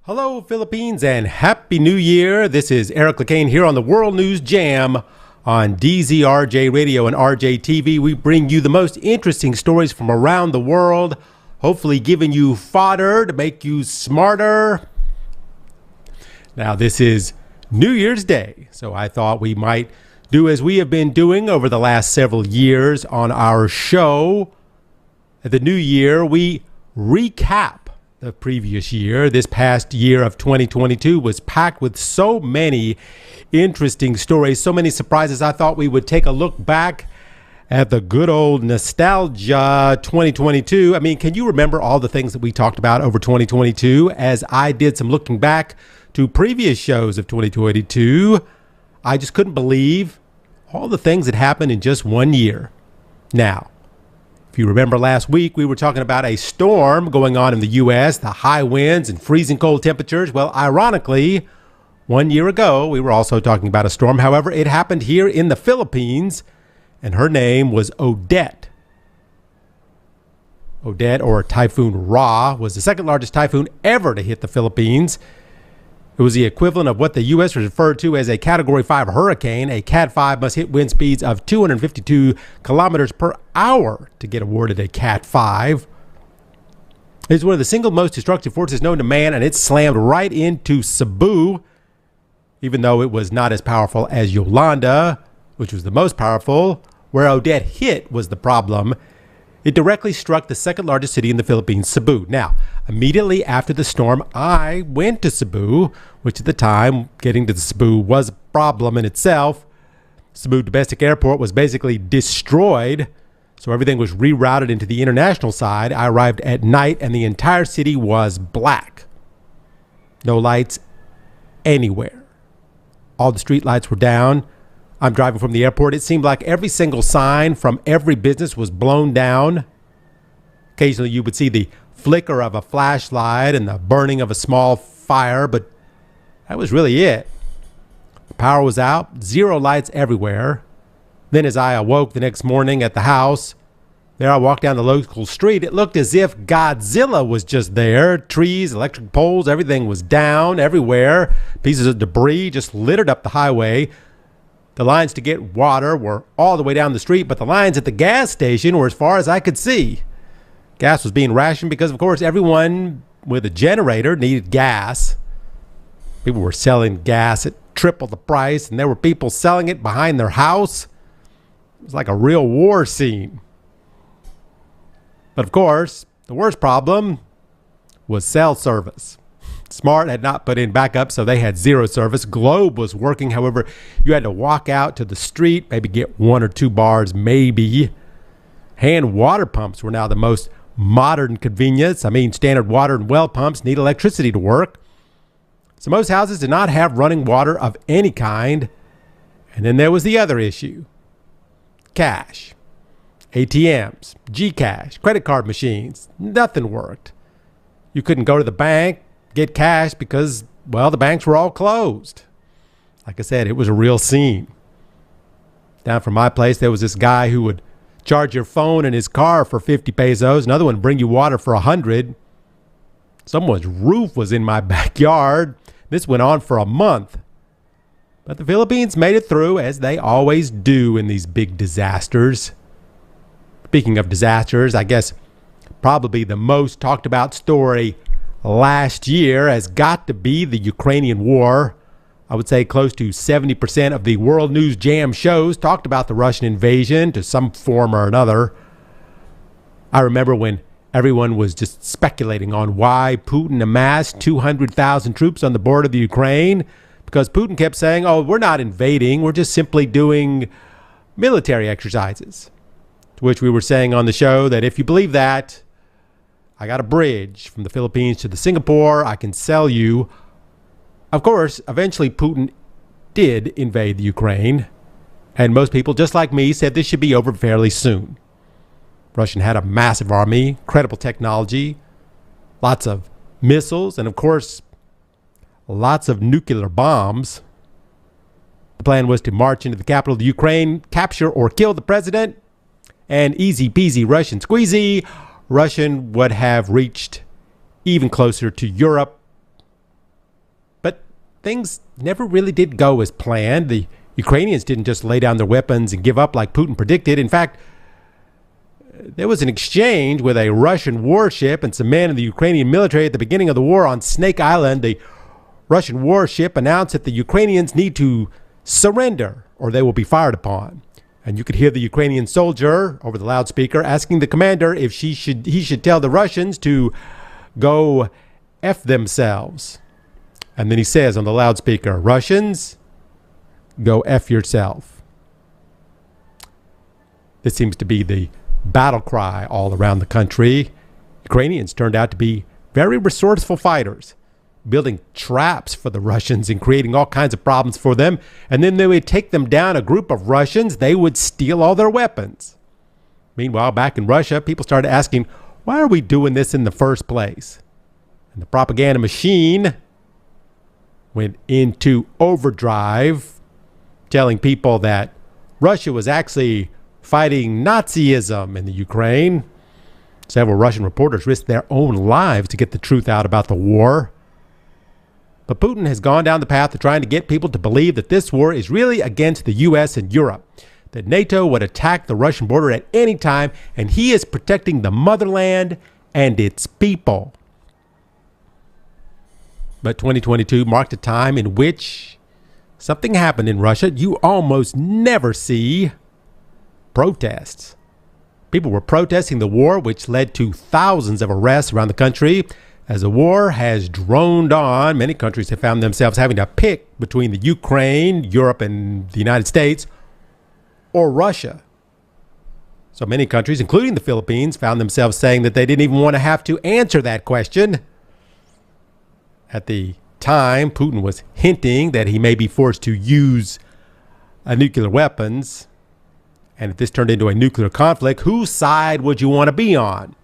Hello, Philippines, and Happy New Year. This is Eric Lecain here on the World News Jam on DZRJ Radio and RJ TV. We bring you the most interesting stories from around the world, hopefully giving you fodder to make you smarter. Now, this is New Year's Day, so I thought we might do as we have been doing over the last several years on our show. At the new year, we recap the previous year. This past year of 2022 was packed with so many interesting stories, so many surprises. I thought we would take a look back at the good old nostalgia 2022. I mean, can you remember all the things that we talked about over 2022? As I did some looking back to previous shows of 2022, I just couldn't believe all the things that happened in just one year. Now, if you remember last week, we were talking about a storm going on in the U.S., the high winds and freezing cold temperatures. Well, ironically, 1 year ago, we were also talking about a storm. However, it happened here in the Philippines, and her name was Odette. Odette, or Typhoon Ra, was the second largest typhoon ever to hit the Philippines. It was the equivalent of what the U.S. referred to as a Category 5 hurricane. A Cat 5 must hit wind speeds of 252 kilometers per hour to get awarded a Cat 5. It's one of the single most destructive forces known to man, and it slammed right into Cebu, even though it was not as powerful as Yolanda, which was the most powerful. Where Odette hit was the problem. It directly struck the second largest city in the Philippines, Cebu. Now, immediately after the storm, I went to Cebu, which at the time, getting to Cebu was a problem in itself. Cebu domestic airport was basically destroyed, so everything was rerouted into the international side. I arrived at night, and the entire city was black. No lights anywhere. All the street lights were down. I'm driving from the airport. It seemed like every single sign from every business was blown down. Occasionally you would see the flicker of a flashlight and the burning of a small fire, but that was really it. The power was out, zero lights everywhere. Then as I awoke the next morning at the house, there I walked down the local street. It looked as if Godzilla was just there. Trees, electric poles, everything was down everywhere. Pieces of debris just littered up the highway. The lines to get water were all the way down the street, but the lines at the gas station were as far as I could see. Gas was being rationed because, of course, everyone with a generator needed gas. People were selling gas at triple the price, and there were people selling it behind their house. It was like a real war scene. But, of course, the worst problem was cell service. Smart had not put in backup, so they had zero service. Globe was working. However, you had to walk out to the street, maybe get 1 or 2 bars, maybe. Hand water pumps were now the most modern convenience. I mean, standard water and well pumps need electricity to work. So most houses did not have running water of any kind. And then there was the other issue. Cash. ATMs, Gcash, credit card machines. Nothing worked. You couldn't go to the bank, get cash because, well, the banks were all closed. Like I said, it was a real scene. Down from my place, there was this guy who would charge your phone and his car for 50 pesos. Another one would bring you water for 100. Someone's roof was in my backyard. This went on for a month. But the Philippines made it through, as they always do in these big disasters. Speaking of disasters, I guess probably the most talked about story last year has got to be the Ukrainian war. I would say close to 70% of the World News Jam shows talked about the Russian invasion to some form or another. I remember when everyone was just speculating on why Putin amassed 200,000 troops on the border of the Ukraine, because Putin kept saying, oh, we're not invading, we're just simply doing military exercises. To which we were saying on the show that if you believe that, I got a bridge from the Philippines to the Singapore. I can sell you. Of course, eventually Putin did invade the Ukraine. And most people, just like me, said this should be over fairly soon. Russia had a massive army, incredible technology, lots of missiles, and of course, lots of nuclear bombs. The plan was to march into the capital of the Ukraine, capture or kill the president, and easy peasy Russian squeezy, Russian would have reached even closer to Europe things never really did go as planned. The Ukrainians didn't just lay down their weapons and give up like Putin predicted. In fact, there was an exchange with a Russian warship and some men in the Ukrainian military at the beginning of the war on Snake Island. The Russian warship announced that the Ukrainians need to surrender or they will be fired upon. And you could hear the Ukrainian soldier over the loudspeaker asking the commander if he should tell the Russians to go F themselves. And then he says on the loudspeaker, "Russians, go F yourself." This seems to be the battle cry all around the country. Ukrainians turned out to be very resourceful fighters, building traps for the Russians and creating all kinds of problems for them. And then they would take them down, a group of Russians, they would steal all their weapons. Meanwhile, back in Russia, people started asking, why are we doing this in the first place? And the propaganda machine went into overdrive, telling people that Russia was actually fighting Nazism in the Ukraine. Several Russian reporters risked their own lives to get the truth out about the war. But Putin has gone down the path of trying to get people to believe that this war is really against the U.S. and Europe, that NATO would attack the Russian border at any time, and he is protecting the motherland and its people. But 2022 marked a time in which something happened in Russia you almost never see: protests. People were protesting the war, which led to thousands of arrests around the country. As the war has droned on, many countries have found themselves having to pick between the Ukraine, Europe, and the United States, or Russia. So many countries, including the Philippines, found themselves saying that they didn't even want to have to answer that question. At the time, Putin was hinting that he may be forced to use nuclear weapons. And if this turned into a nuclear conflict, whose side would you want to be on?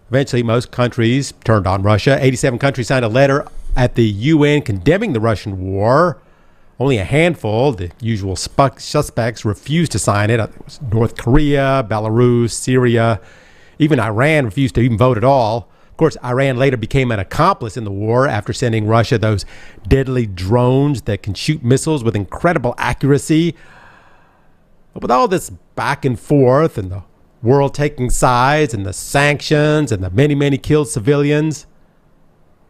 Eventually, most countries turned on Russia. 87 countries signed a letter at the UN condemning the Russian war. Only a handful, the usual suspects, refused to sign it. It was North Korea, Belarus, Syria. Even Iran refused to even vote at all. Of course, Iran later became an accomplice in the war after sending Russia those deadly drones that can shoot missiles with incredible accuracy. But with all this back and forth and the world taking sides and the sanctions and the many, many killed civilians,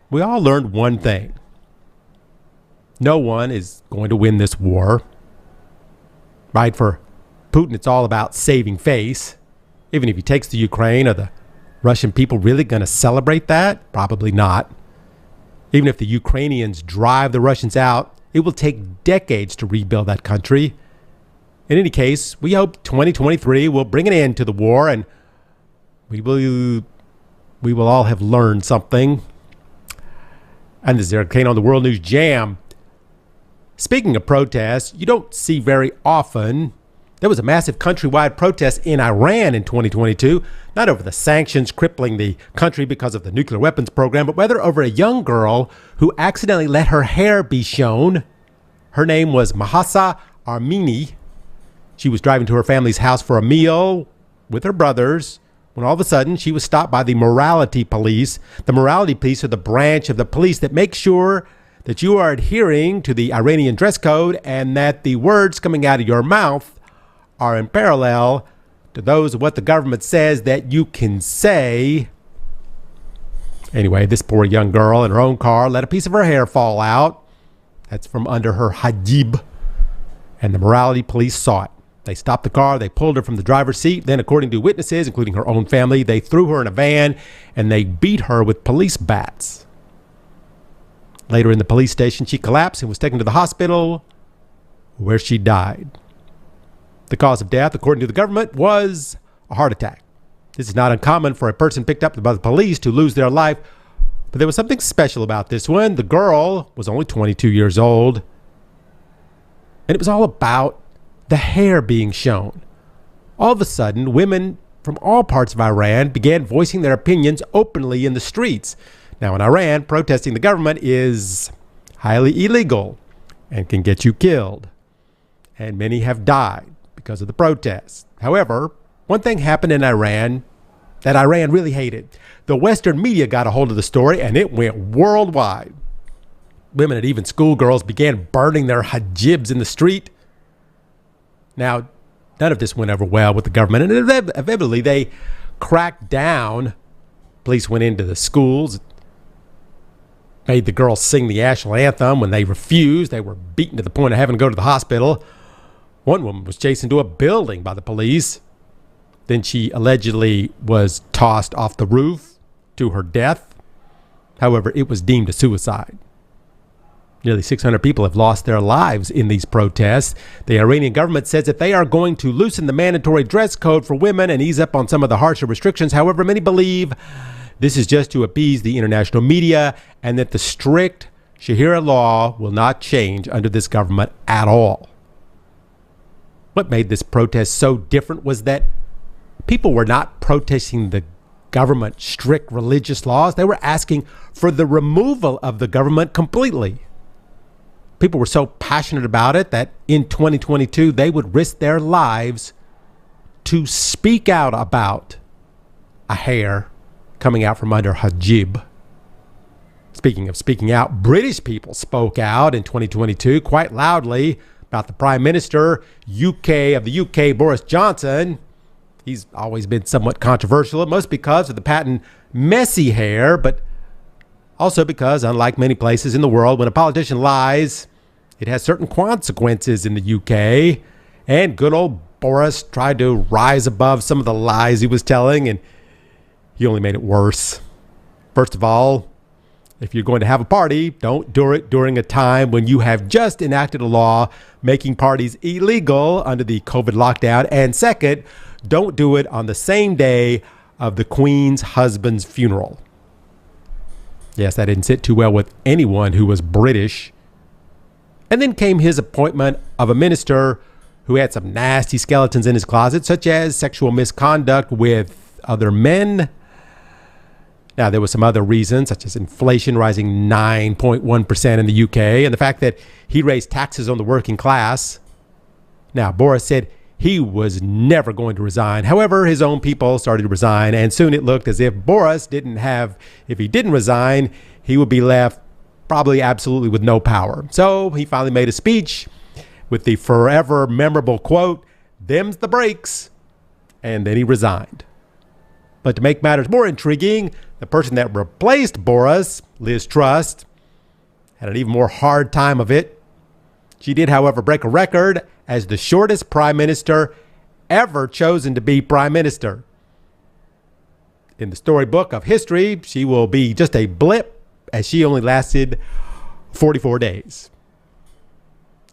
we all learned one thing. No one is going to win this war. Right? For Putin, it's all about saving face. Even if he takes the Ukraine, are the Russian people really going to celebrate that? Probably not. Even if the Ukrainians drive the Russians out, it will take decades to rebuild that country. In any case, we hope 2023 will bring an end to the war, and we will all have learned something. And this is Lecain on the World News Jam. Speaking of protests, you don't see very often. There was a massive countrywide protest in Iran in 2022, not over the sanctions crippling the country because of the nuclear weapons program, but rather over a young girl who accidentally let her hair be shown. Her name was Mahsa Amini. She was driving to her family's house for a meal with her brothers when all of a sudden she was stopped by the morality police. The morality police are the branch of the police that makes sure that you are adhering to the Iranian dress code and that the words coming out of your mouth are in parallel to those of what the government says that you can say. Anyway, this poor young girl in her own car let a piece of her hair fall out. That's from under her hijab. And the morality police saw it. They stopped the car, they pulled her from the driver's seat. Then, according to witnesses, including her own family, they threw her in a van and they beat her with police bats. Later in the police station, she collapsed and was taken to the hospital where she died. The cause of death, according to the government, was a heart attack. This is not uncommon for a person picked up by the police to lose their life, but there was something special about this one. The girl was only 22 years old, and it was all about the hair being shown. All of a sudden, women from all parts of Iran began voicing their opinions openly in the streets. Now, in Iran, protesting the government is highly illegal and can get you killed. And many have died because of the protests. However, one thing happened in Iran that Iran really hated. The Western media got a hold of the story and it went worldwide. women and even schoolgirls began burning their hijabs in the street. Now, none of this went over well with the government, and eventually they cracked down. Police went into the schools, made the girls sing the national anthem. When they refused, they were beaten to the point of having to go to the hospital. One woman was chased into a building by the police. Then she allegedly was tossed off the roof to her death. However, it was deemed a suicide. Nearly 600 people have lost their lives in these protests. The Iranian government says that they are going to loosen the mandatory dress code for women and ease up on some of the harsher restrictions. However, many believe this is just to appease the international media and that the strict Sharia law will not change under this government at all. What made this protest so different was that people were not protesting the government's strict religious laws. They were asking for the removal of the government completely. People were so passionate about it that in 2022, they would risk their lives to speak out about a hair coming out from under hijab. Speaking of speaking out, British people spoke out in 2022 quite loudly about the Prime Minister of the UK, Boris Johnson. He's always been somewhat controversial, most because of the patent messy hair, but also because, unlike many places in the world, when a politician lies, it has certain consequences in the UK. And good old Boris tried to rise above some of the lies he was telling, and he only made it worse. First of all, if you're going to have a party, don't do it during a time when you have just enacted a law making parties illegal under the COVID lockdown. And second, don't do it on the same day of the Queen's husband's funeral. Yes, that didn't sit too well with anyone who was British. And then came his appointment of a minister who had some nasty skeletons in his closet, such as sexual misconduct with other men. Now, there were some other reasons, such as inflation rising 9.1% in the UK, and the fact that he raised taxes on the working class. Now, Boris said he was never going to resign. However, his own people started to resign, and soon it looked as if if he didn't resign, he would be left probably absolutely with no power. So he finally made a speech with the forever memorable quote, "Them's the breaks," and then he resigned. But to make matters more intriguing, the person that replaced Boris, Liz Truss, had an even more hard time of it. She did, however, break a record as the shortest prime minister ever chosen to be prime minister. In the storybook of history, she will be just a blip, as she only lasted 44 days.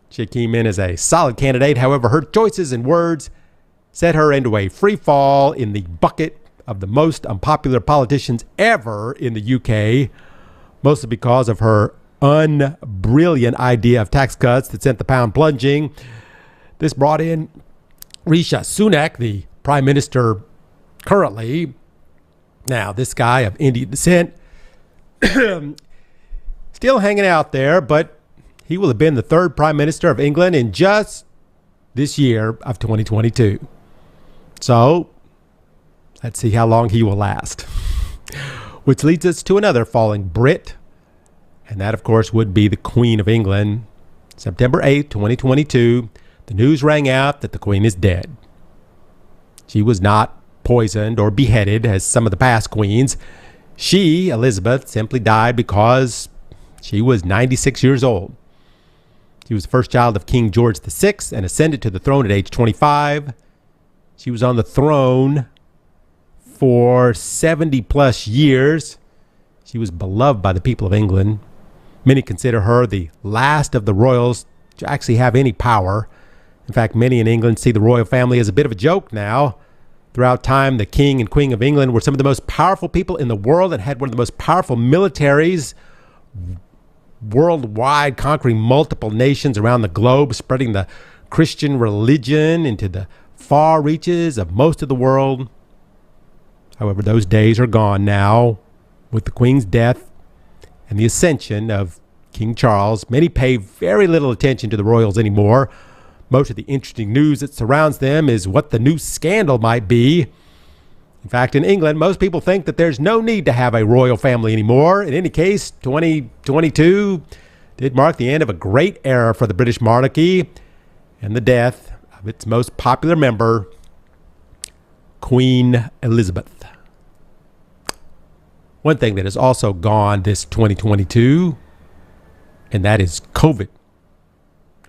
She came in as a solid candidate. However, her choices and words set her into a free fall in the bucket of the most unpopular politicians ever in the UK, mostly because of her unbrilliant idea of tax cuts that sent the pound plunging. This brought in Rishi Sunak, the prime minister currently. Now, this guy of Indian descent, still hanging out there, but he will have been the third prime minister of England in just this year of 2022. So let's see how long he will last. Which leads us to another falling Brit. And that, of course, would be the Queen of England. September 8th, 2022, the news rang out that the Queen is dead. She was not poisoned or beheaded as some of the past queens. She, Elizabeth, simply died because she was 96 years old. She was the first child of King George VI and ascended to the throne at age 25. She was on the throne for 70 plus years. She was beloved by the people of England. Many consider her the last of the royals to actually have any power. In fact, many in England see the royal family as a bit of a joke now. Throughout time, the King and Queen of England were some of the most powerful people in the world and had one of the most powerful militaries worldwide, conquering multiple nations around the globe, spreading the Christian religion into the far reaches of most of the world. However, those days are gone now. With the Queen's death and the ascension of King Charles, many pay very little attention to the royals anymore. Most of the interesting news that surrounds them is what the new scandal might be. In fact, in England, most people think that there's no need to have a royal family anymore. In any case, 2022 did mark the end of a great era for the British monarchy and the death of its most popular member, Queen Elizabeth. One thing that is also gone this 2022, and that is COVID.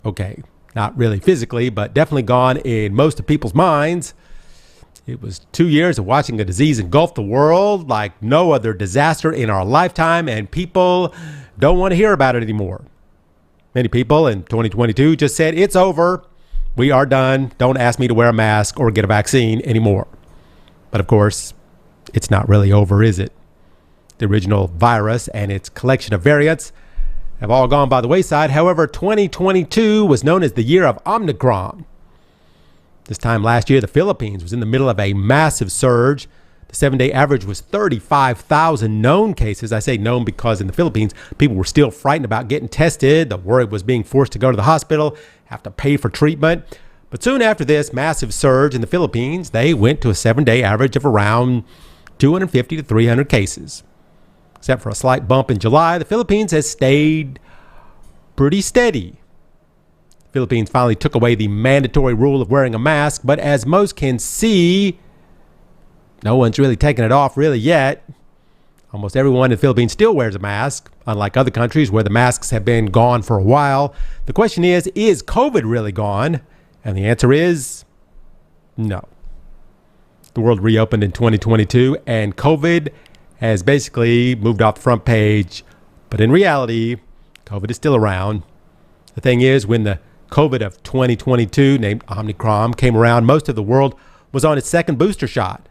Okay, not really physically, but definitely gone in most of people's minds. It was 2 years of watching a disease engulf the world like no other disaster in our lifetime, and people don't want to hear about it anymore. Many people in 2022 just said, it's over. We are done. Don't ask me to wear a mask or get a vaccine anymore. But of course, it's not really over, is it? The original virus and its collection of variants have all gone by the wayside. However, 2022 was known as the year of Omicron. This time last year, the Philippines was in the middle of a massive surge. The 7-day average was 35,000 known cases. I say known because in the Philippines, people were still frightened about getting tested. The worry was being forced to go to the hospital, have to pay for treatment. But soon after this massive surge in the Philippines, they went to a 7-day average of around 250 to 300 cases. Except for a slight bump in July, the Philippines has stayed pretty steady. The Philippines finally took away the mandatory rule of wearing a mask, but as most can see, no one's really taken it off really yet. Almost everyone in the Philippines still wears a mask, unlike other countries where the masks have been gone for a while. The question is COVID really gone? And the answer is no. The world reopened in 2022, and COVID has basically moved off the front page. But in reality, COVID is still around. The thing is, when the COVID of 2022, named Omicron, came around, most of the world was on its second booster shot.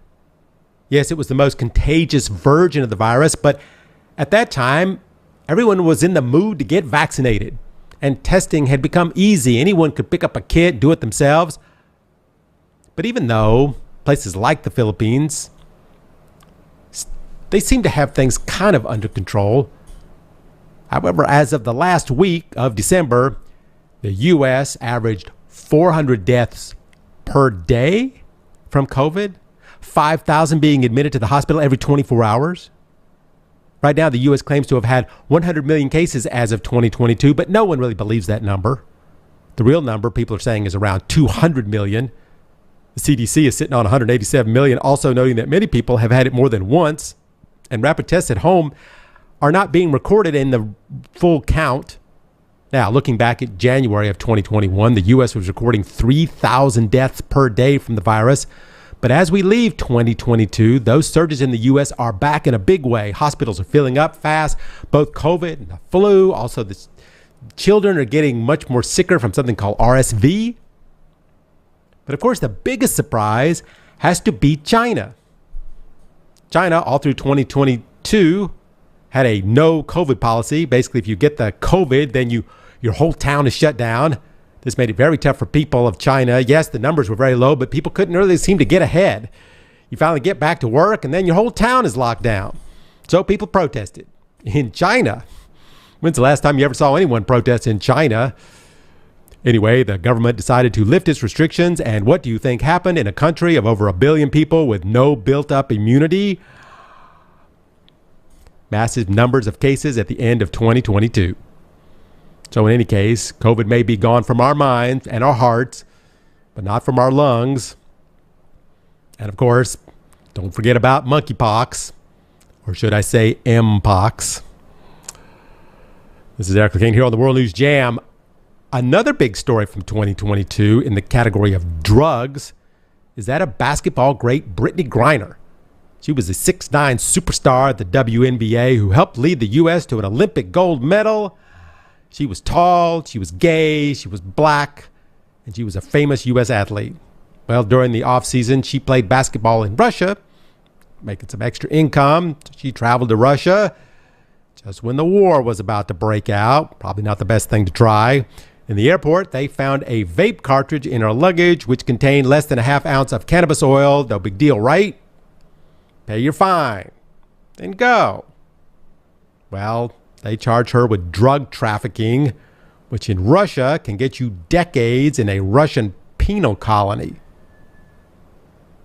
Yes, it was the most contagious version of the virus, but at that time, everyone was in the mood to get vaccinated, and testing had become easy. Anyone could pick up a kit, do it themselves. But even though places like the Philippines, they seem to have things kind of under control. However, as of the last week of December, the U.S. averaged 400 deaths per day from COVID, 5,000 being admitted to the hospital every 24 hours. Right now, the U.S. claims to have had 100 million cases as of 2022, but no one really believes that number. The real number, people are saying, is around 200 million. The CDC is sitting on 187 million, also noting that many people have had it more than once, and rapid tests at home are not being recorded in the full count. Now, looking back at January of 2021, the U.S. was recording 3,000 deaths per day from the virus. But as we leave 2022, those surges in the U.S. are back in a big way. Hospitals are filling up fast, both COVID and the flu. Also, the children are getting much more sicker from something called RSV. But of course, the biggest surprise has to be China. China, all through 2022, had a no COVID policy. Basically, if you get the COVID, then your whole town is shut down. This made it very tough for people of China. Yes, the numbers were very low, but people couldn't really seem to get ahead. You finally get back to work, and then your whole town is locked down. So people protested. In China, when's the last time you ever saw anyone protest in China? Anyway, the government decided to lift its restrictions, and what do you think happened in a country of over 1 billion people with no built-up immunity? Massive numbers of cases at the end of 2022. So in any case, COVID may be gone from our minds and our hearts, but not from our lungs. And of course, don't forget about monkeypox, or should I say Mpox. This is Eric Lecain here on the World News Jam. Another big story from 2022 in the category of drugs is that of basketball great Brittney Griner. She was a 6'9" superstar at the WNBA who helped lead the U.S. to an Olympic gold medal. She was tall, she was gay, she was black, and she was a famous U.S. athlete. Well, during the offseason, she played basketball in Russia, making some extra income. She traveled to Russia just when the war was about to break out. Probably not the best thing to try. In the airport, they found a vape cartridge in her luggage, which contained less than a half ounce of cannabis oil. No big deal, right? Pay your fine and go. Well, they charge her with drug trafficking, which in Russia can get you decades in a Russian penal colony.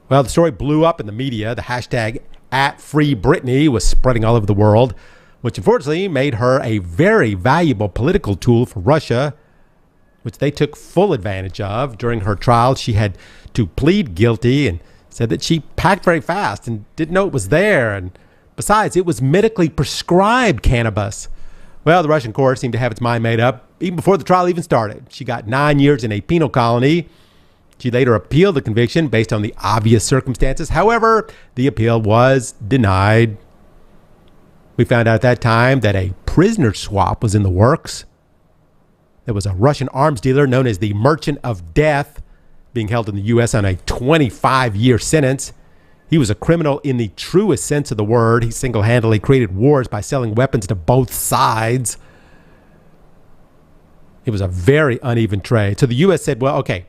Well, the story blew up in the media. The hashtag @FreeBritney was spreading all over the world. which unfortunately made her a very valuable political tool for Russia, which they took full advantage of. During her trial, she had to plead guilty and said that she packed very fast and didn't know it was there. And besides, it was medically prescribed cannabis. Well, the Russian court seemed to have its mind made up even before the trial even started. She got 9 years in a penal colony. She later appealed the conviction based on the obvious circumstances. However, the appeal was denied. We found out at that time that a prisoner swap was in the works. There was a Russian arms dealer known as the Merchant of Death being held in the U.S. on a 25-year sentence. He was a criminal in the truest sense of the word. He single-handedly created wars by selling weapons to both sides. It was a very uneven trade. So the U.S. said, well, okay,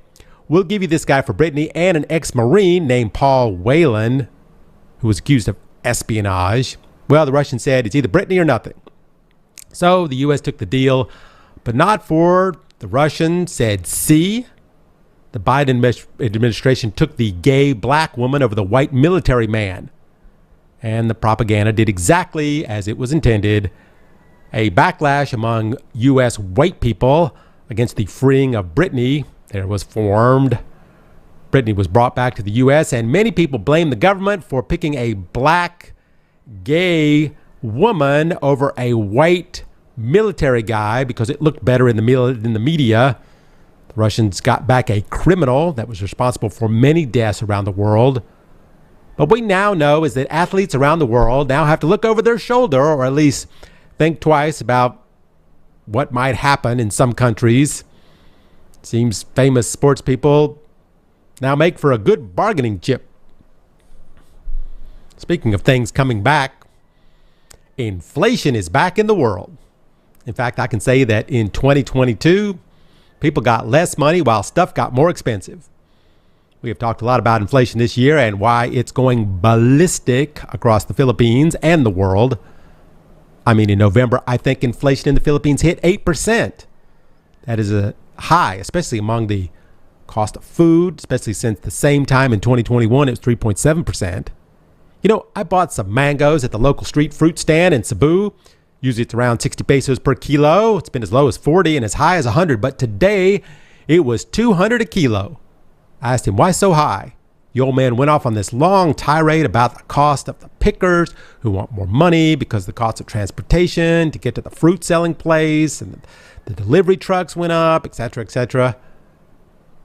we'll give you this guy for Brittany and an ex-Marine named Paul Whelan, who was accused of espionage. Well, the Russians said it's either Brittany or nothing. So the U.S. took the deal, but not for the Russians, said see. The Biden administration took the gay black woman over the white military man. And the propaganda did exactly as it was intended. A backlash among U.S. white people against the freeing of Brittany there was formed. Brittany was brought back to the U.S., and many people blame the government for picking a black gay woman over a white military guy because it looked better in the media. The Russians got back a criminal that was responsible for many deaths around the world. But what we now know is that athletes around the world now have to look over their shoulder, or at least think twice about what might happen in some countries. It seems famous sports people now make for a good bargaining chip. Speaking of things coming back, inflation is back in the world. In fact, I can say that in 2022, people got less money while stuff got more expensive. We have talked a lot about inflation this year and why it's going ballistic across the Philippines and the world. I mean, in November, I think inflation in the Philippines hit 8%. That is a high, especially among the cost of food, especially since the same time in 2021, it was 3.7%. You know, I bought some mangoes at the local street fruit stand in Cebu. Usually it's around 60 pesos per kilo. It's been as low as 40 and as high as 100. But today it was 200 a kilo. I asked him, why so high? The old man went off on this long tirade about the cost of the pickers who want more money because the cost of transportation to get to the fruit selling place, and the delivery trucks went up, etc., etc.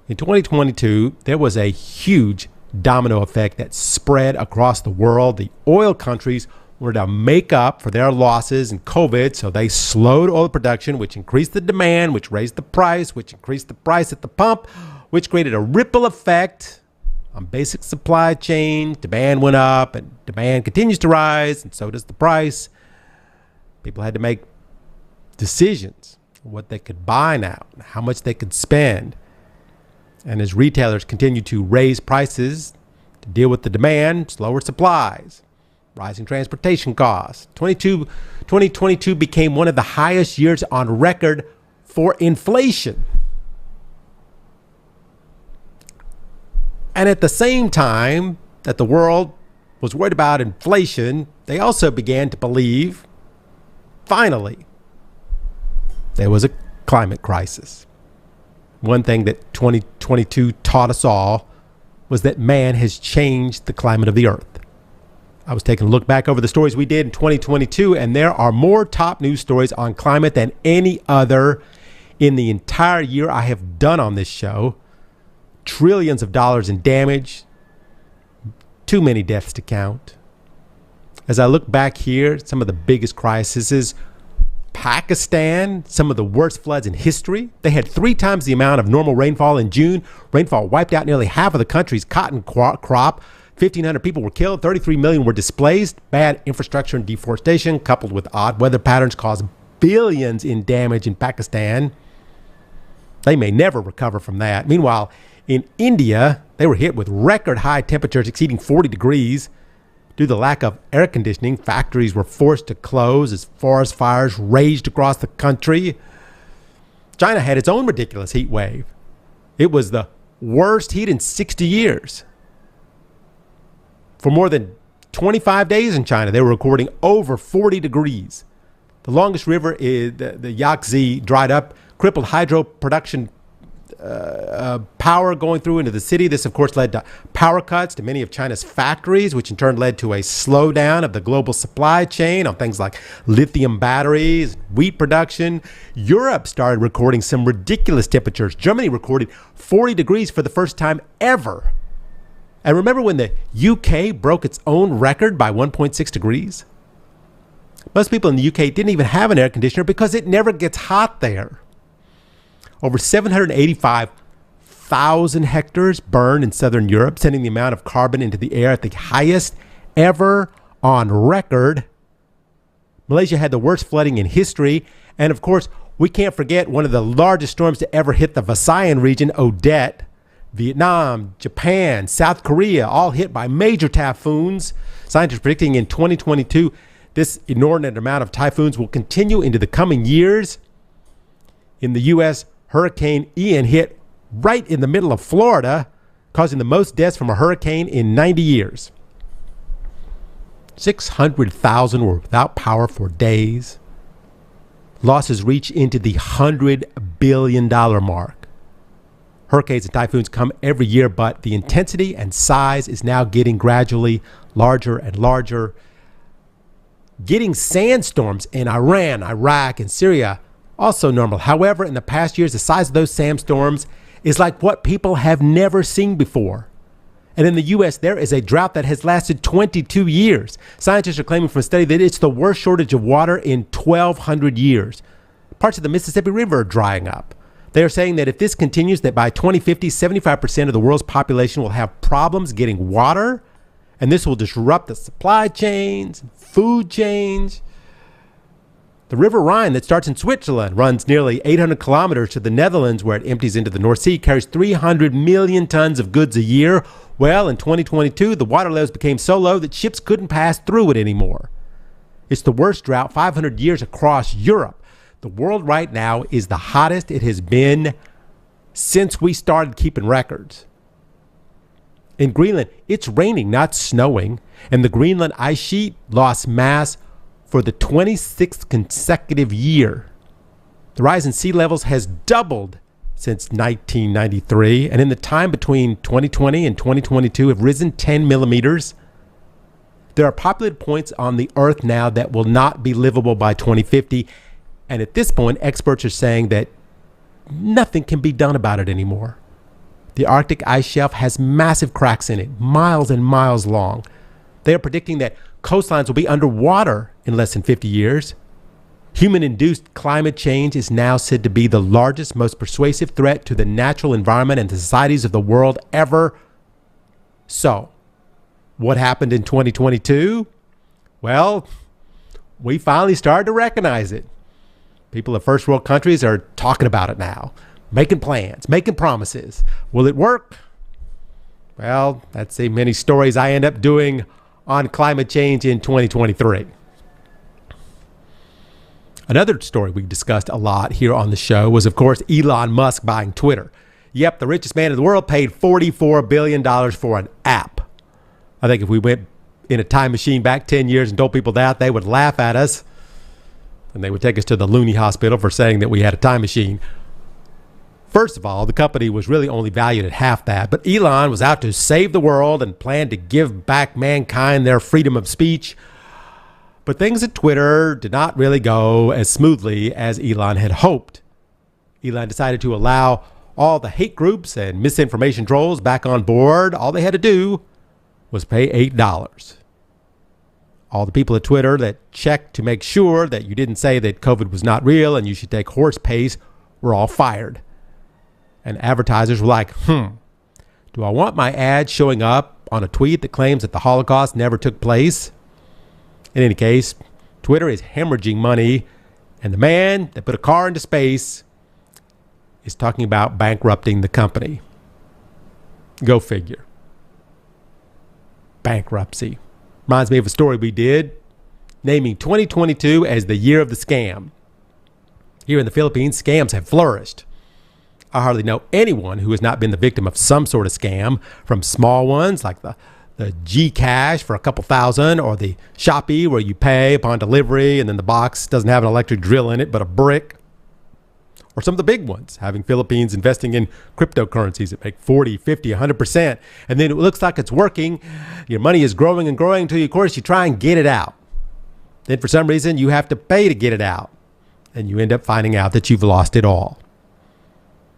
In 2022, there was a huge domino effect that spread across the world. The oil countries were to make up for their losses in COVID, so they slowed oil production, which increased the demand, which raised the price, which increased the price at the pump, which created a ripple effect on basic supply chain. Demand went up, and demand continues to rise, and so does the price. People had to make decisions on what they could buy now, how much they could spend. And as retailers continue to raise prices to deal with the demand, slower supplies, rising transportation costs, 2022 became one of the highest years on record for inflation. And at the same time that the world was worried about inflation, they also began to believe, finally, there was a climate crisis. One thing that 2022 taught us all was that man has changed the climate of the earth. I was taking a look back over the stories we did in 2022, and there are more top news stories on climate than any other in the entire year I have done on this show. Trillions of dollars in damage, too many deaths to count. As I look back here, some of the biggest crises, Pakistan, some of the worst floods in history. They had 3 times the amount of normal rainfall in June. Rainfall wiped out nearly half of the country's cotton crop. 1,500 people were killed. 33 million were displaced. Bad infrastructure and deforestation, coupled with odd weather patterns, caused billions in damage in Pakistan. They may never recover from that. Meanwhile, in India, they were hit with record high temperatures exceeding 40 degrees. Due to the lack of air conditioning, factories were forced to close as forest fires raged across the country. China had its own ridiculous heat wave. It was the worst heat in 60 years. For more than 25 days in China, they were recording over 40 degrees. The longest river is the 𝗡𝗄𝘄 dried up, crippled hydro production power going through into the city. This, of course, led to power cuts to many of China's factories, which in turn led to a slowdown of the global supply chain on things like lithium batteries, wheat production. Europe started recording some ridiculous temperatures. Germany recorded 40 degrees for the first time ever. And remember when the UK broke its own record by 1.6 degrees? Most people in the UK didn't even have an air conditioner because it never gets hot there. Over 785,000 hectares burned in southern Europe, sending the amount of carbon into the air at the highest ever on record. Malaysia had the worst flooding in history. And of course, we can't forget one of the largest storms to ever hit the Visayan region, Odette. Vietnam, Japan, South Korea, all hit by major typhoons. Scientists predicting in 2022, this inordinate amount of typhoons will continue into the coming years. In the U.S., Hurricane Ian hit right in the middle of Florida, causing the most deaths from a hurricane in 90 years. 600,000 were without power for days. Losses reach into the $100 billion mark. Hurricanes and typhoons come every year, but the intensity and size is now getting gradually larger and larger. Getting sandstorms in Iran, Iraq, and Syria also normal. However, in the past years, the size of those sandstorms is like what people have never seen before. And in the U.S., there is a drought that has lasted 22 years. Scientists are claiming from a study that it's the worst shortage of water in 1,200 years. Parts of the Mississippi River are drying up. They are saying that if this continues, that by 2050, 75% of the world's population will have problems getting water, and this will disrupt the supply chains, food chains. The River Rhine that starts in Switzerland runs nearly 800 kilometers to the Netherlands, where it empties into the North Sea, carries 300 million tons of goods a year. Well, in 2022, the water levels became so low that ships couldn't pass through it anymore. It's the worst drought 500 years across Europe. The world right now is the hottest it has been since we started keeping records. In Greenland, it's raining, not snowing, and the Greenland ice sheet lost mass for the 26th consecutive year. The rise in sea levels has doubled since 1993, and in the time between 2020 and 2022 have risen 10 millimeters. There are populated points on the Earth now that will not be livable by 2050, and at this point, experts are saying that nothing can be done about it anymore. The Arctic ice shelf has massive cracks in it, miles and miles long. They are predicting that coastlines will be underwater in less than 50 years. Human-induced climate change is now said to be the largest, most persuasive threat to the natural environment and the societies of the world ever. So, what happened in 2022? Well, we finally started to recognize it. People of first world countries are talking about it now, making plans, making promises. Will it work? Well, that's the many stories I end up doing on climate change in 2023. Another story we discussed a lot here on the show was, of course, Elon Musk buying Twitter. Yep, the richest man in the world paid $44 billion for an app. I think if we went in a time machine back 10 years and told people that, they would laugh at us. And they would take us to the loony hospital for saying that we had a time machine. First of all, the company was really only valued at half that, but Elon was out to save the world and planned to give back mankind their freedom of speech. But things at Twitter did not really go as smoothly as Elon had hoped. Elon decided to allow all the hate groups and misinformation trolls back on board. All they had to do was pay $8. All the people at Twitter that checked to make sure that you didn't say that COVID was not real and you should take horse pace were all fired. And advertisers were like, do I want my ad showing up on a tweet that claims that the Holocaust never took place? In any case, Twitter is hemorrhaging money, and the man that put a car into space is talking about bankrupting the company. Go figure. Bankruptcy. Reminds me of a story we did, naming 2022 as the year of the scam. Here in the Philippines, scams have flourished. I hardly know anyone who has not been the victim of some sort of scam, from small ones like the the GCash for a couple thousand, or the Shopee where you pay upon delivery and then the box doesn't have an electric drill in it but a brick. Or some of the big ones, having Philippines investing in cryptocurrencies that make 40, 50, 100%. And then it looks like it's working. Your money is growing and growing until, of course, you try and get it out. Then for some reason, you have to pay to get it out. And you end up finding out that you've lost it all.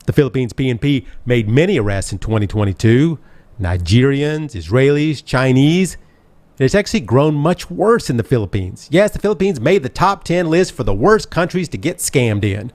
The Philippines PNP made many arrests in 2022. Nigerians, Israelis, Chinese. And it's actually grown much worse in the Philippines. Yes, the Philippines made the top 10 list for the worst countries to get scammed in.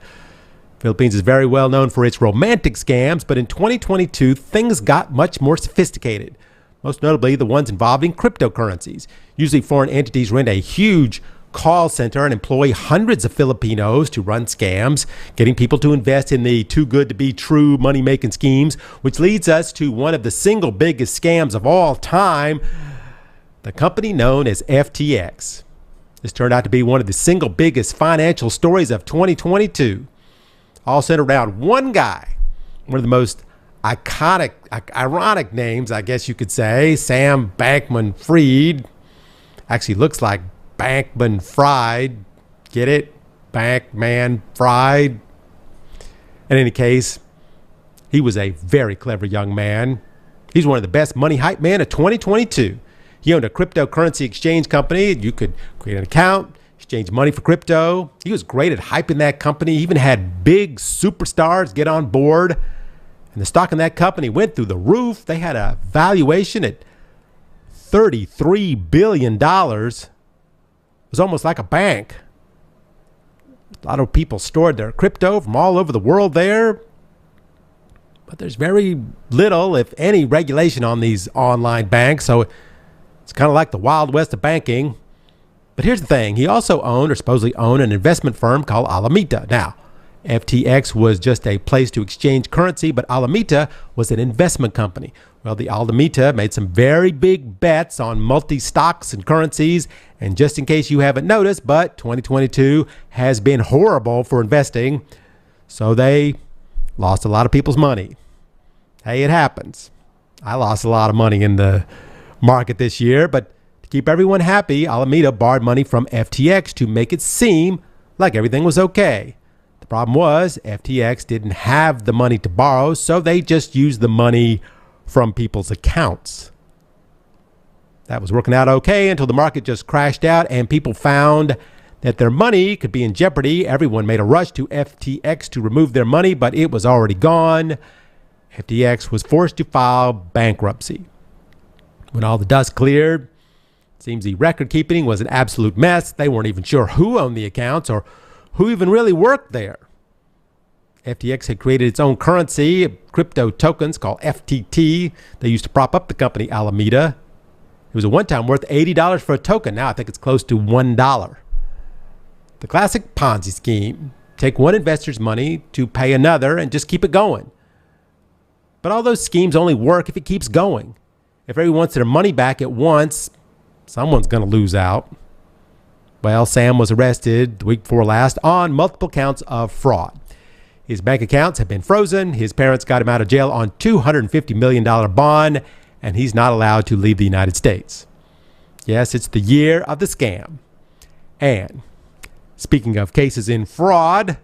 Philippines is very well known for its romantic scams, but in 2022, things got much more sophisticated, most notably the ones involving cryptocurrencies. Usually foreign entities rent a huge call center and employ hundreds of Filipinos to run scams, getting people to invest in the too good to be true money-making schemes, which leads us to one of the single biggest scams of all time, the company known as FTX. This turned out to be one of the single biggest financial stories of 2022. All centered around one guy, one of the most ironic names, I guess you could say, Sam Bankman-Fried. Actually looks like Bankman-Fried. Get it? Bankman-Fried. In any case, he was a very clever young man. He's one of the best money hype men of 2022. He owned a cryptocurrency exchange company. You could create an account, exchange money for crypto. He was great at hyping that company. He even had big superstars get on board. And the stock in that company went through the roof. They had a valuation at $33 billion. It was almost like a bank. A lot of people stored their crypto from all over the world there. But there's very little, if any, regulation on these online banks. So it's kind of like the Wild West of banking. But here's the thing. He also owned, or supposedly owned, an investment firm called Alameda. Now, FTX was just a place to exchange currency, but Alameda was an investment company. Well, the Alameda made some very big bets on multi-stocks and currencies. And just in case you haven't noticed, but 2022 has been horrible for investing. So they lost a lot of people's money. Hey, it happens. I lost a lot of money in the market this year, but to keep everyone happy, Alameda borrowed money from FTX to make it seem like everything was okay. The problem was FTX didn't have the money to borrow, so they just used the money from people's accounts. That was working out okay until the market just crashed out and people found that their money could be in jeopardy. Everyone made a rush to FTX to remove their money, but it was already gone. FTX was forced to file bankruptcy. When all the dust cleared, it seems the record keeping was an absolute mess. They weren't even sure who owned the accounts or who even really worked there. FTX had created its own currency, crypto tokens called FTT. They used to prop up the company Alameda. It was at one time worth $80 for a token. Now I think it's close to $1. The classic Ponzi scheme. Take one investor's money to pay another and just keep it going. But all those schemes only work if it keeps going. If everyone wants their money back at once, someone's going to lose out. Well, Sam was arrested the week before last on multiple counts of fraud. His bank accounts have been frozen. His parents got him out of jail on $250 million bond, and he's not allowed to leave the United States. Yes, it's the year of the scam. And speaking of cases in fraud,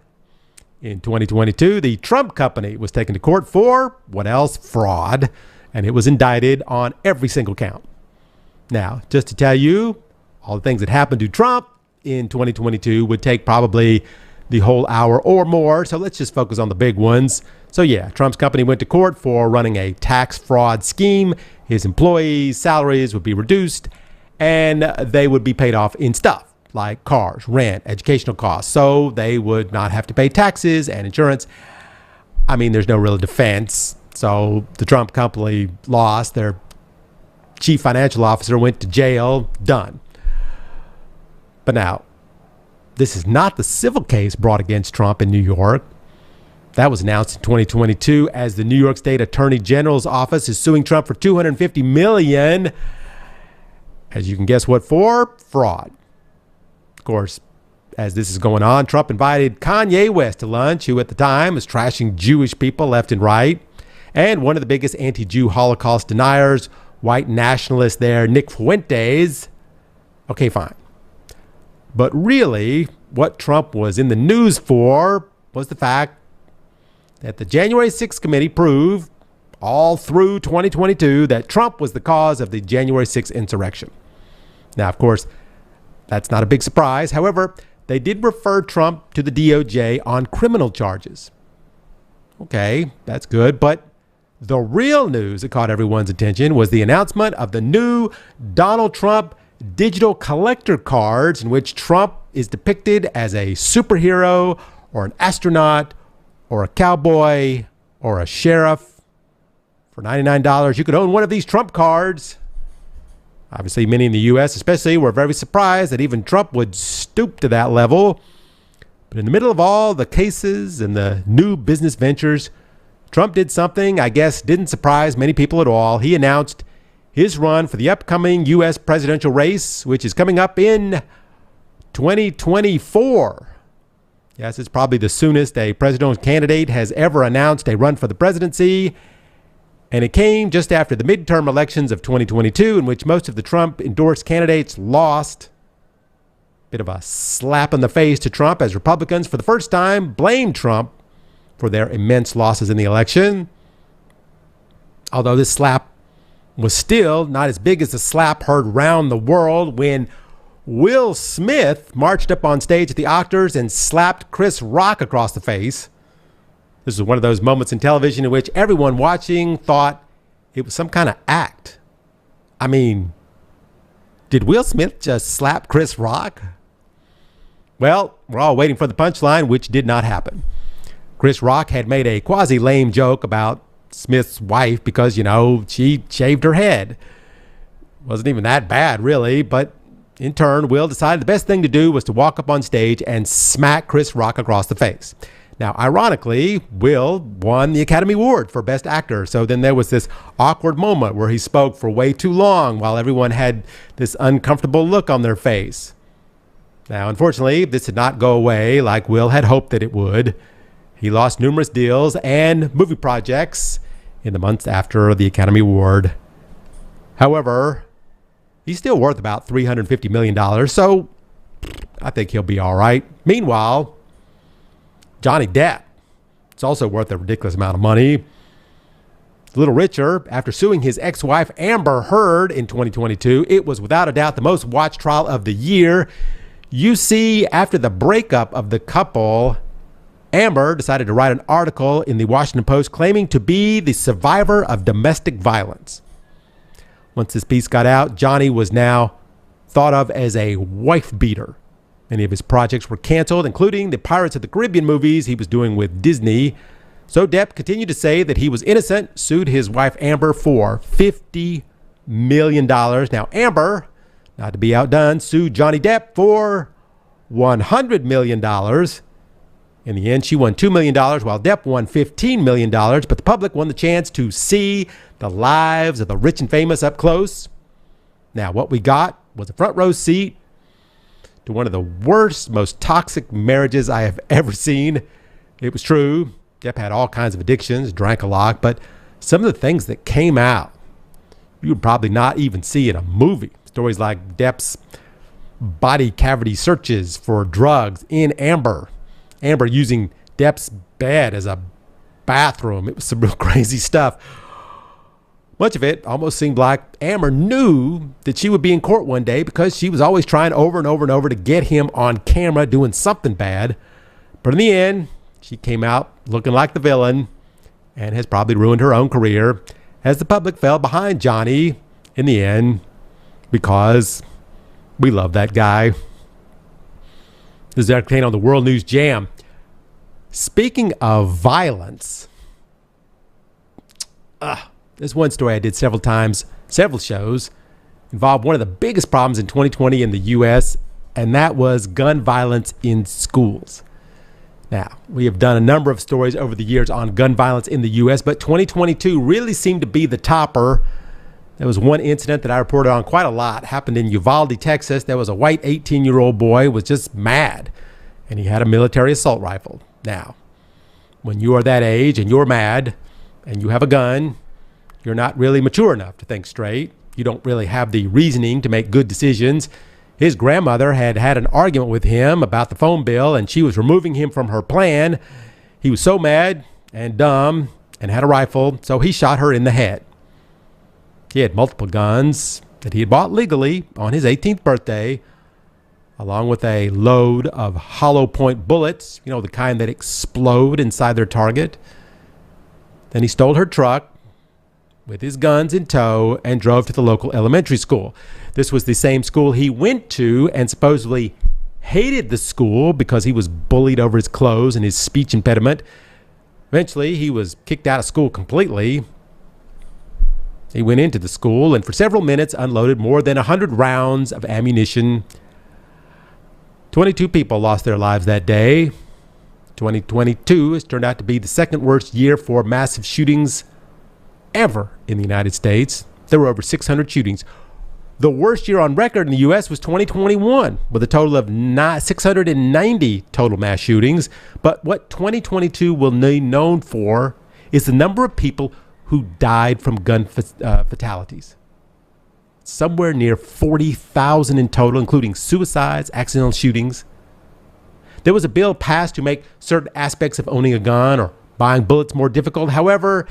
in 2022, the Trump company was taken to court for, what else? Fraud. And it was indicted on every single count. Now, just to tell you, all the things that happened to Trump in 2022 would take probably the whole hour or more. So let's just focus on the big ones. So yeah, Trump's company went to court for running a tax fraud scheme. His employees' salaries would be reduced and they would be paid off in stuff like cars, rent, educational costs. So they would not have to pay taxes and insurance. I mean, there's no real defense. So the Trump company lost. Their chief financial officer went to jail. Done. But now, this is not the civil case brought against Trump in New York. That was announced in 2022 as the New York State Attorney General's office is suing Trump for $250 million. As you can guess what for? Fraud. Of course, as this is going on, Trump invited Kanye West to lunch, who at the time was trashing Jewish people left and right. And one of the biggest anti-Jew Holocaust deniers white nationalist there, Nick Fuentes. Okay, fine. But really, what Trump was in the news for was the fact that the January 6th committee proved all through 2022 that Trump was the cause of the January 6th insurrection. Now, of course, that's not a big surprise. However, they did refer Trump to the DOJ on criminal charges. Okay, that's good. But the real news that caught everyone's attention was the announcement of the new Donald Trump digital collector cards, in which Trump is depicted as a superhero or an astronaut or a cowboy or a sheriff. For $99, you could own one of these Trump cards. Obviously, many in the U.S. especially were very surprised that even Trump would stoop to that level. But in the middle of all the cases and the new business ventures, Trump did something I guess didn't surprise many people at all. He announced his run for the upcoming U.S. presidential race, which is coming up in 2024. Yes, it's probably the soonest a presidential candidate has ever announced a run for the presidency. And it came just after the midterm elections of 2022, in which most of the Trump-endorsed candidates lost. Bit of a slap in the face to Trump as Republicans, for the first time, blamed Trump for their immense losses in the election. Although this slap was still not as big as the slap heard round the world when Will Smith marched up on stage at the Oscars and slapped Chris Rock across the face. This is one of those moments in television in which everyone watching thought it was some kind of act. I mean, did Will Smith just slap Chris Rock? Well, we're all waiting for the punchline, which did not happen. Chris Rock had made a quasi-lame joke about Smith's wife because, she shaved her head. Wasn't even that bad, really, but in turn, Will decided the best thing to do was to walk up on stage and smack Chris Rock across the face. Now, ironically, Will won the Academy Award for Best Actor. So then there was this awkward moment where he spoke for way too long while everyone had this uncomfortable look on their face. Now, unfortunately, this did not go away like Will had hoped that it would. He lost numerous deals and movie projects in the months after the Academy Award. However, he's still worth about $350 million, so I think he'll be all right. Meanwhile, Johnny Depp is also worth a ridiculous amount of money. A little richer after suing his ex-wife Amber Heard in 2022. It was without a doubt the most watched trial of the year. You see, after the breakup of the couple, Amber decided to write an article in the Washington Post claiming to be the survivor of domestic violence. Once this piece got out, Johnny was now thought of as a wife beater. Many of his projects were canceled, including the Pirates of the Caribbean movies he was doing with Disney. So Depp continued to say that he was innocent, sued his wife Amber for $50 million. Now Amber, not to be outdone, sued Johnny Depp for $100 million. In the end, she won $2 million while Depp won $15 million, but the public won the chance to see the lives of the rich and famous up close. Now, what we got was a front row seat to one of the worst, most toxic marriages I have ever seen. It was true. Depp had all kinds of addictions, drank a lot, but some of the things that came out, you would probably not even see in a movie. Stories like Depp's body cavity searches for drugs in Amber using Depp's bed as a bathroom. It was some real crazy stuff. Much of it almost seemed like Amber knew that she would be in court one day because she was always trying over and over and over to get him on camera doing something bad. But in the end, she came out looking like the villain and has probably ruined her own career as the public fell behind Johnny in the end because we love that guy. This is Lecain on the World News Jam. Speaking of violence, there's one story I did several times, several shows, involved one of the biggest problems in 2020 in the U.S., and that was gun violence in schools. Now, we have done a number of stories over the years on gun violence in the U.S., but 2022 really seemed to be the topper. There was one incident that I reported on quite a lot. It happened in Uvalde, Texas. There was a white 18-year-old boy who was just mad, and he had a military assault rifle. Now, when you are that age and you're mad and you have a gun, you're not really mature enough to think straight. You don't really have the reasoning to make good decisions. His grandmother had had an argument with him about the phone bill, and she was removing him from her plan. He was so mad and dumb and had a rifle, so he shot her in the head. He had multiple guns that he had bought legally on his 18th birthday, along with a load of hollow point bullets, the kind that explode inside their target. Then he stole her truck with his guns in tow and drove to the local elementary school. This was the same school he went to and supposedly hated the school because he was bullied over his clothes and his speech impediment. Eventually, he was kicked out of school completely. He went into the school and for several minutes unloaded more than 100 rounds of ammunition. 22 people lost their lives that day. 2022 has turned out to be the second worst year for massive shootings ever in the United States. There were over 600 shootings. The worst year on record in the U.S. was 2021, with a total of 690 total mass shootings. But what 2022 will be known for is the number of people who died from gun fatalities. Somewhere near 40,000 in total, including suicides, accidental shootings. There was a bill passed to make certain aspects of owning a gun or buying bullets more difficult. However,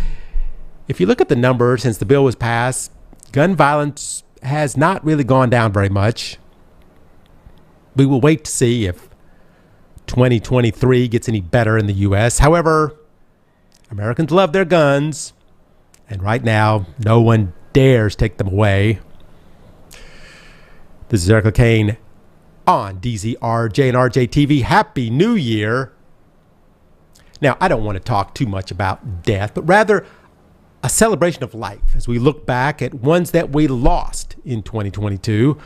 if you look at the numbers since the bill was passed, gun violence has not really gone down very much. We will wait to see if 2023 gets any better in the U.S. However, Americans love their guns, and right now, no one dares take them away. This is Eric Lecain on DZRJ and RJ TV. Happy New Year. Now, I don't want to talk too much about death, but rather a celebration of life as we look back at ones that we lost in 2022.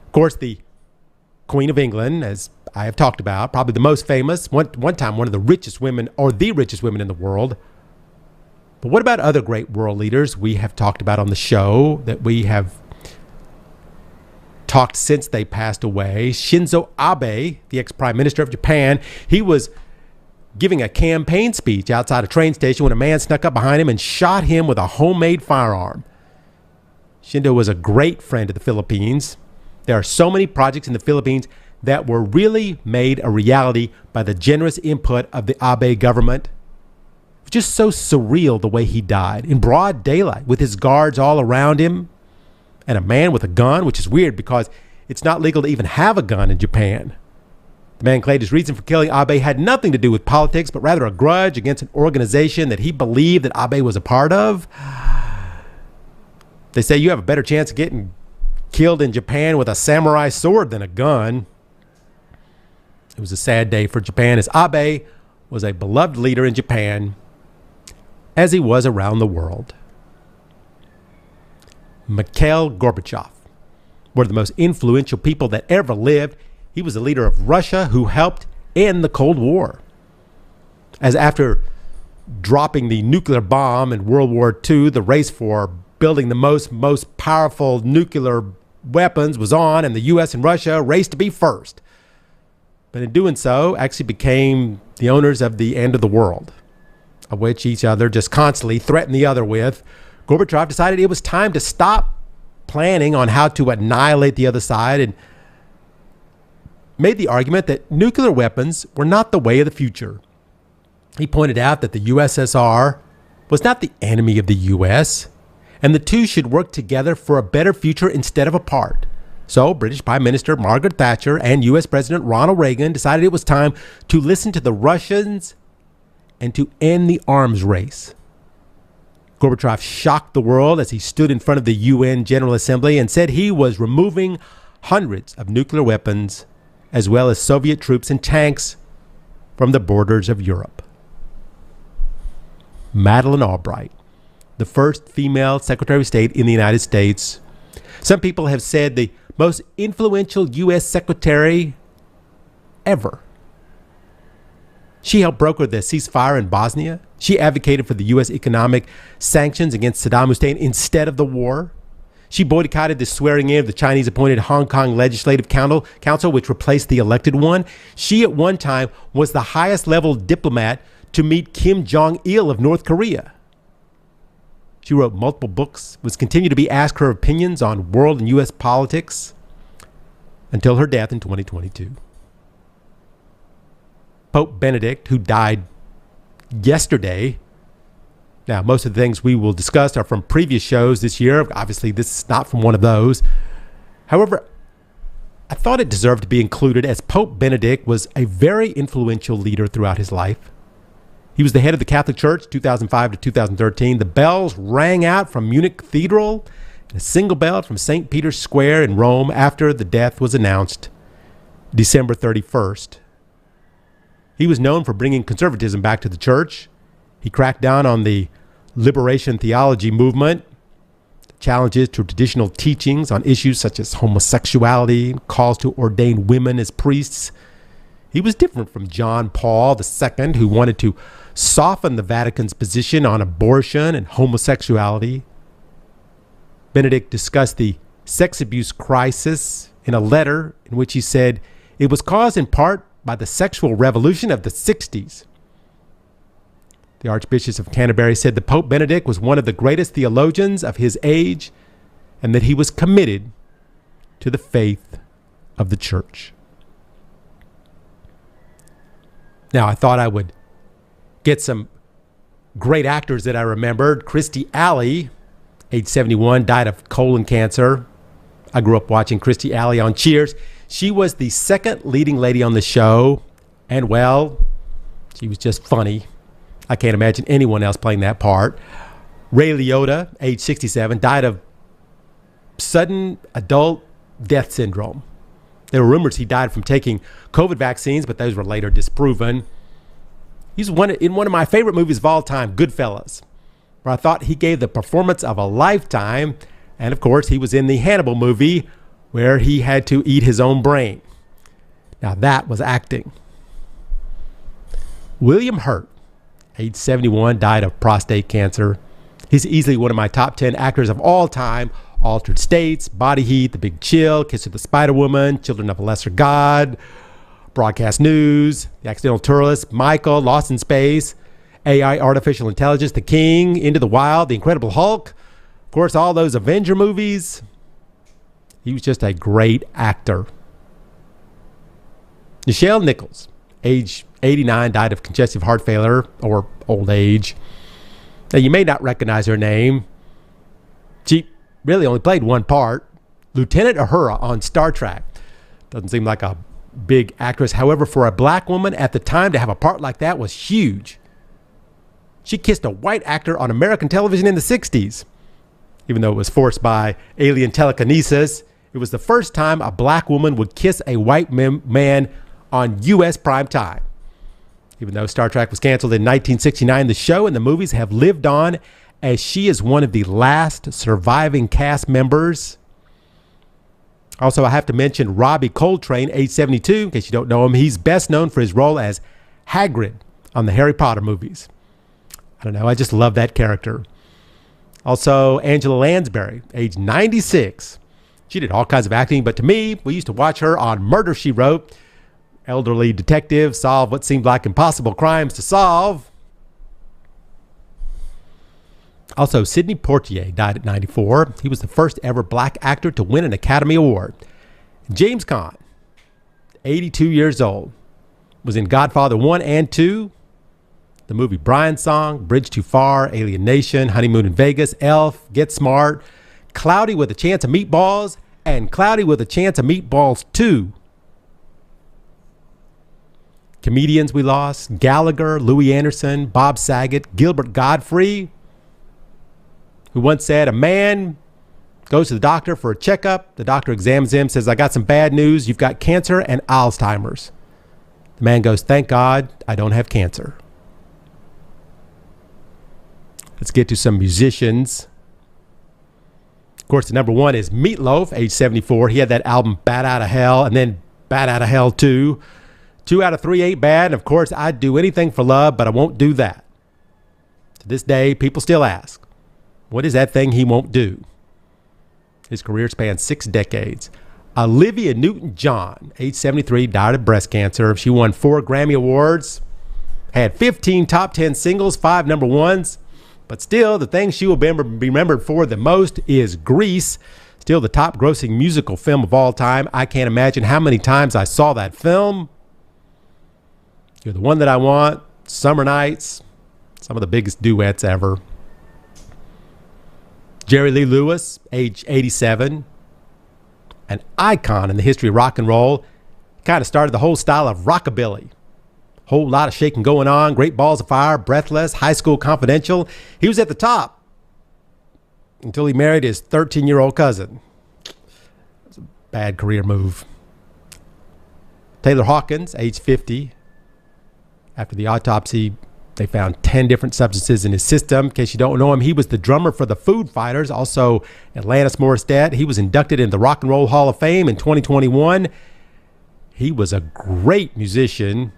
Of course, the Queen of England, as I have talked about, probably the most famous, one time one of the richest women or the richest women in the world. But what about other great world leaders we have talked about on the show that we have talked since they passed away? Shinzo Abe, the ex-prime minister of Japan, he was giving a campaign speech outside a train station when a man snuck up behind him and shot him with a homemade firearm. Shinzo was a great friend of the Philippines. There are so many projects in the Philippines that were really made a reality by the generous input of the Abe government. It was just so surreal the way he died, in broad daylight, with his guards all around him, and a man with a gun, which is weird because it's not legal to even have a gun in Japan. The man claimed his reason for killing Abe had nothing to do with politics, but rather a grudge against an organization that he believed that Abe was a part of. They say you have a better chance of getting killed in Japan with a samurai sword than a gun. It was a sad day for Japan, as Abe was a beloved leader in Japan, as he was around the world. Mikhail Gorbachev, one of the most influential people that ever lived. He was the leader of Russia who helped end the Cold War. As after dropping the nuclear bomb in World War II, the race for building the most powerful nuclear weapons was on, and the U.S. and Russia raced to be first. But in doing so, actually became the owners of the end of the world, of which each other just constantly threatened the other with. Gorbachev decided it was time to stop planning on how to annihilate the other side and made the argument that nuclear weapons were not the way of the future. He pointed out that the USSR was not the enemy of the US, and the two should work together for a better future instead of apart. So British Prime Minister Margaret Thatcher and US President Ronald Reagan decided it was time to listen to the Russians and to end the arms race. Gorbachev shocked the world as he stood in front of the UN General Assembly and said he was removing hundreds of nuclear weapons as well as Soviet troops and tanks from the borders of Europe. Madeleine Albright, the first female Secretary of State in the United States. Some people have said the most influential U.S. Secretary ever. She helped broker the ceasefire in Bosnia. She advocated for the U.S. economic sanctions against Saddam Hussein instead of the war. She boycotted the swearing in of the Chinese-appointed Hong Kong Legislative Council, which replaced the elected one. She, at one time, was the highest-level diplomat to meet Kim Jong-il of North Korea. She wrote multiple books, was continued to be asked her opinions on world and U.S. politics until her death in 2022. Pope Benedict, who died yesterday. Now, most of the things we will discuss are from previous shows this year. Obviously, this is not from one of those. However, I thought it deserved to be included as Pope Benedict was a very influential leader throughout his life. He was the head of the Catholic Church, 2005 to 2013. The bells rang out from Munich Cathedral and a single bell from St. Peter's Square in Rome after the death was announced December 31st. He was known for bringing conservatism back to the church. He cracked down on the liberation theology movement, challenges to traditional teachings on issues such as homosexuality, calls to ordain women as priests. He was different from John Paul II, who wanted to soften the Vatican's position on abortion and homosexuality. Benedict discussed the sex abuse crisis in a letter in which he said it was caused in part by the sexual revolution of the 60s. The Archbishop of Canterbury said that Pope Benedict was one of the greatest theologians of his age and that he was committed to the faith of the church. Now, I thought I would get some great actors that I remembered. Kirstie Alley, age 71, died of colon cancer. I grew up watching Kirstie Alley on Cheers. She was the second leading lady on the show, and well, she was just funny. I can't imagine anyone else playing that part. Ray Liotta, age 67, died of sudden adult death syndrome. There were rumors he died from taking COVID vaccines, but those were later disproven. He's in one of my favorite movies of all time, Goodfellas, where I thought he gave the performance of a lifetime. And of course, he was in the Hannibal movie where he had to eat his own brain. Now that was acting. William Hurt, age 71, died of prostate cancer. He's easily one of my top 10 actors of all time. Altered States, Body Heat, The Big Chill, Kiss of the Spider Woman, Children of a Lesser God, Broadcast News, The Accidental Tourist, Michael, Lost in Space, AI, Artificial Intelligence, The King, Into the Wild, The Incredible Hulk. Of course, all those Avenger movies. He was just a great actor. Nichelle Nichols, age 89, died of congestive heart failure or old age. Now, you may not recognize her name. She really only played one part, Lieutenant Uhura on Star Trek. Doesn't seem like a big actress. However, for a black woman at the time to have a part like that was huge. She kissed a white actor on American television in the 60s. Even though it was forced by alien telekinesis, it was the first time a black woman would kiss a white man on U.S. prime time. Even though Star Trek was canceled in 1969, the show and the movies have lived on as she is one of the last surviving cast members. Also, I have to mention Robbie Coltrane, age 72. In case you don't know him, he's best known for his role as Hagrid on the Harry Potter movies. I don't know, I just love that character. Also, Angela Lansbury, age 96. She did all kinds of acting, but to me, we used to watch her on Murder, She Wrote. Elderly detective solve what seemed like impossible crimes to solve. Also, Sidney Poitier died at 94. He was the first ever black actor to win an Academy Award. James Caan, 82 years old, was in Godfather 1 and 2, the movie Brian's Song, Bridge Too Far, Alien Nation, Honeymoon in Vegas, Elf, Get Smart, Cloudy with a Chance of Meatballs, and Cloudy with a Chance of Meatballs 2. Comedians we lost: Gallagher, Louis Anderson, Bob Saget, Gilbert Gottfried, who once said, a man goes to the doctor for a checkup. The doctor examines him, says, I got some bad news. You've got cancer and Alzheimer's. The man goes, thank God I don't have cancer. Let's get to some musicians. Of course, the number one is Meatloaf, age 74. He had that album Bat Out of Hell and then Bat Out of Hell 2. 2 out of 3 ain't bad. And of course, I'd do anything for love, but I won't do that. To this day, people still ask, what is that thing he won't do? His career spans 6 decades. Olivia Newton-John, age 73, died of breast cancer. She won 4 Grammy Awards, had 15 top 10 singles, 5 number ones. But still, the thing she will be remembered for the most is Grease, still the top grossing musical film of all time. I can't imagine how many times I saw that film. You're the One That I Want, Summer Nights, some of the biggest duets ever. Jerry Lee Lewis, age 87, an icon in the history of rock and roll, kind of started the whole style of rockabilly. Whole lot of shaking going on, Great Balls of Fire, Breathless, High School Confidential. He was at the top until he married his 13-year-old cousin. It's a bad career move. Taylor Hawkins, age 50. After the autopsy, they found 10 different substances in his system. In case you don't know him, he was the drummer for the Foo Fighters, also Alanis Morissette. He was inducted into the Rock and Roll Hall of Fame in 2021. He was a great musician.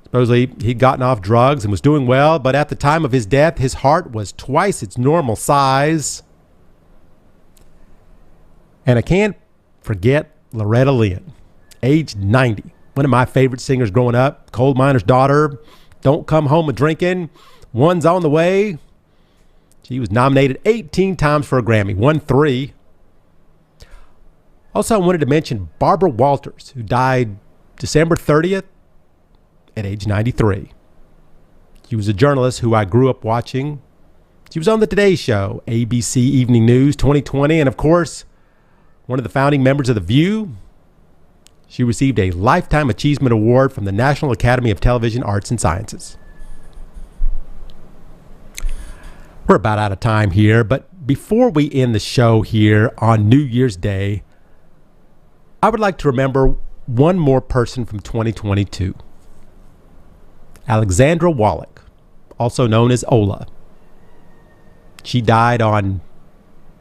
Supposedly, he'd gotten off drugs and was doing well, but at the time of his death, his heart was twice its normal size. And I can't forget Loretta Lynn, age 90. One of my favorite singers growing up, Coal Miner's Daughter, Don't Come Home A-Drinkin', One's on the Way. She was nominated 18 times for a Grammy, won 3. Also, I wanted to mention Barbara Walters, who died December 30th at age 93. She was a journalist who I grew up watching. She was on the Today Show, ABC Evening News 2020, and of course, one of the founding members of The View. She received a Lifetime Achievement Award from the National Academy of Television Arts and Sciences. We're about out of time here, but before we end the show here on New Year's Day, I would like to remember one more person from 2022. Alexandra Wallach, also known as Ola. She died on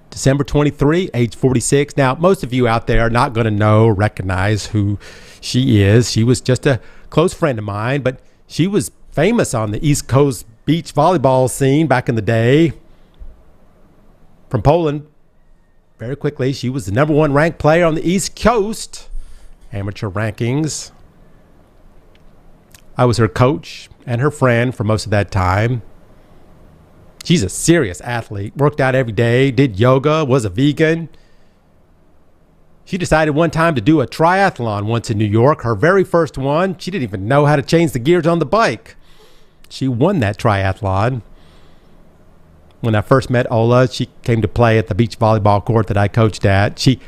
December 23, age 46. Now, most of you out there are not going to recognize who she is. She was just a close friend of mine, but she was famous on the East Coast beach volleyball scene back in the day. From Poland, very quickly, she was the number 1 ranked player on the East Coast amateur rankings. I was her coach and her friend for most of that time. She's a serious athlete, worked out every day, did yoga, was a vegan. She decided one time to do a triathlon once in New York, her very first one. She didn't even know how to change the gears on the bike. She won that triathlon. When I first met Ola, she came to play at the beach volleyball court that I coached at. She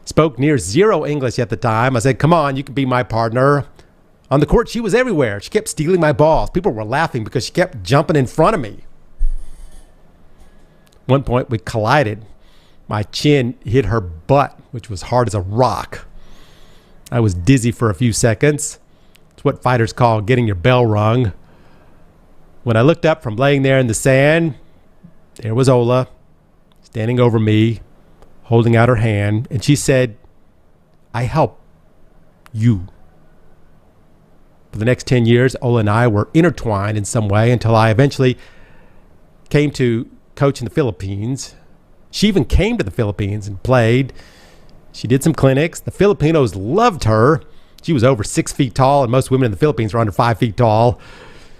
spoke near zero English at the time. I said, come on, you can be my partner. On the court, she was everywhere. She kept stealing my balls. People were laughing because she kept jumping in front of me. One point, we collided. My chin hit her butt, which was hard as a rock. I was dizzy for a few seconds. It's what fighters call getting your bell rung. When I looked up from laying there in the sand, there was Ola, standing over me, holding out her hand, and she said, I help you. For the next 10 years, Ola and I were intertwined in some way until I eventually came to coach in the Philippines. She even came to the Philippines and played. She did some clinics. The Filipinos loved her. She was over 6 feet tall, and most women in the Philippines are under 5 feet tall.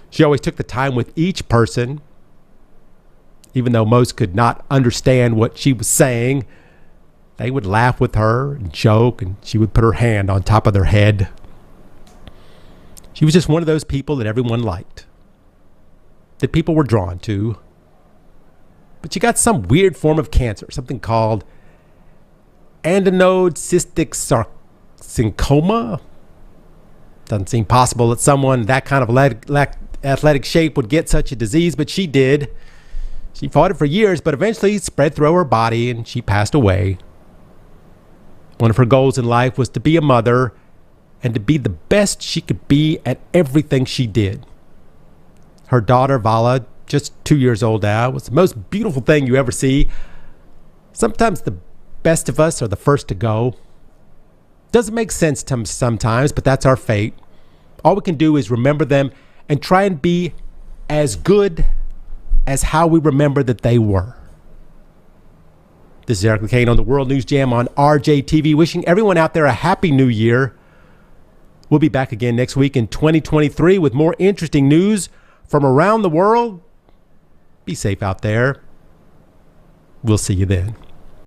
She always took the time with each person, even though most could not understand what she was saying. They would laugh with her and joke, and she would put her hand on top of their head. She was just one of those people that everyone liked, that people were drawn to. But she got some weird form of cancer, something called adenode cystic sarcoma. Doesn't seem possible that someone that kind of athletic shape would get such a disease, but she did. She fought it for years, but eventually it spread through her body and she passed away. One of her goals in life was to be a mother and to be the best she could be at everything she did. Her daughter, Vala, just 2 years old now, was the most beautiful thing you ever see. Sometimes the best of us are the first to go. Doesn't make sense to sometimes, but that's our fate. All we can do is remember them and try and be as good as how we remember that they were. This is Eric Lecain on the World News Jam on RJTV, wishing everyone out there a happy new year. We'll be back again next week in 2023 with more interesting news from around the world. Be safe out there. We'll see you then.